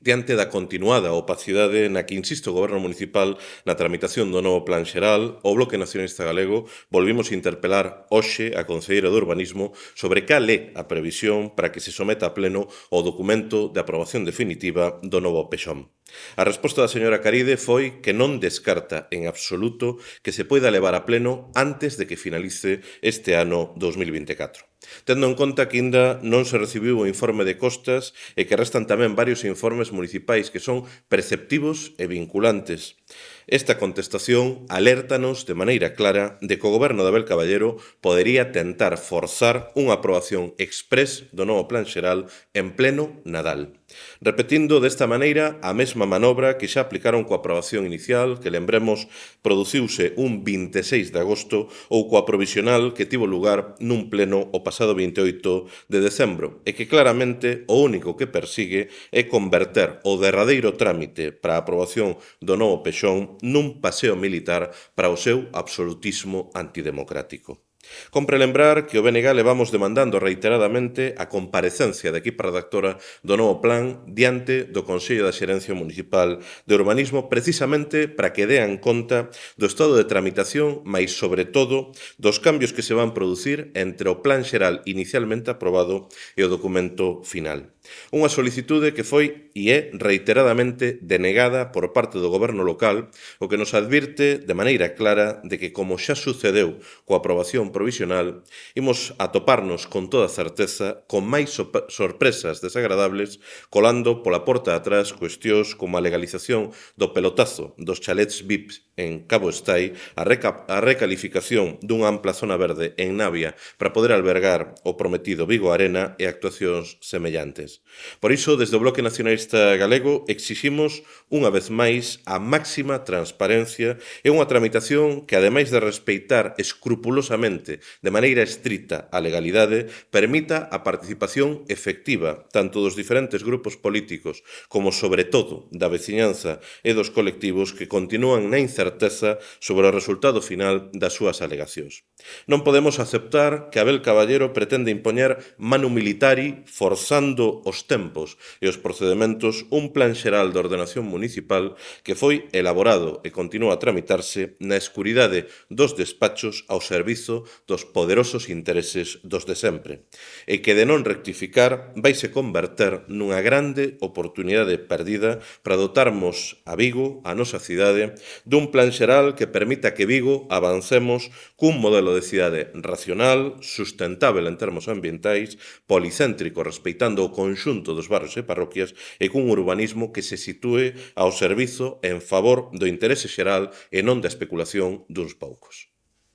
Diante da continuada opacidade na que insiste o Goberno municipal na tramitación do novo Plan Xeral, o Bloque Nacionalista Galego volvimos interpelar hoxe a Conselleira de Urbanismo sobre cal é a previsión para que se someta a pleno o documento de aprobación definitiva do novo PEXOM. A resposta da señora Caride foi que non descarta en absoluto que se poida levar a pleno antes de que finalice este ano 2024. Tendo en conta que ainda non se recibiu o informe de costas e que restan tamén varios informes municipais que son preceptivos e vinculantes. Esta contestación alértanos de maneira clara de que o goberno de Abel Caballero podería tentar forzar unha aprobación exprés do novo Plan Xeral en pleno Nadal. Repetindo desta maneira a mesma manobra que xa aplicaron coa aprobación inicial, que lembremos produciuse un 26 de agosto, ou coa provisional que tivo lugar nun pleno o pasado 28 de decembro, e que claramente o único que persigue é converter o derradeiro trámite para a aprobación do novo PEXOM nun paseo militar para o seu absolutismo antidemocrático. Compre lembrar que o BNG levamos demandando reiteradamente a comparecencia da equipa redactora do novo plan diante do Consello da Xerencia Municipal de Urbanismo precisamente para que dean conta do estado de tramitación, mais sobre todo dos cambios que se van producir entre o plan xeral inicialmente aprobado e o documento final. Unha solicitude que foi e é reiteradamente denegada por parte do goberno local, o que nos advirte de maneira clara de que, como xa sucedeu coa aprobación provisional, imos atoparnos con toda certeza con máis sorpresas desagradables colando pola porta de atrás cuestións como a legalización do pelotazo dos chalets VIP en Cabo Estai, a recalificación dunha ampla zona verde en Navia para poder albergar o prometido Vigo Arena e actuacións semellantes. Por iso, desde o Bloque Nacionalista Galego, exiximos unha vez máis a máxima transparencia e unha tramitación que, ademais de respeitar escrupulosamente de maneira estrita a legalidade, permita a participación efectiva tanto dos diferentes grupos políticos como, sobre todo, da veciñanza e dos colectivos que continúan na incerteza sobre o resultado final das súas alegacións. Non podemos aceptar que Abel Caballero pretende impoñer manu militari forzando os tempos e os procedementos un plan xeral de ordenación municipal que foi elaborado e continúa a tramitarse na escuridade dos despachos ao servizo dos poderosos intereses dos de sempre, e que de non rectificar vaise converter nunha grande oportunidade perdida para dotarmos a Vigo, a nosa cidade, dun plan xeral que permita que Vigo avancemos cun modelo de cidade racional, sustentável en termos ambientais, policéntrico respeitando o conxunto dos barrios e parroquias e cun urbanismo que se sitúe ao servizo en favor do interese xeral e non da especulación duns poucos.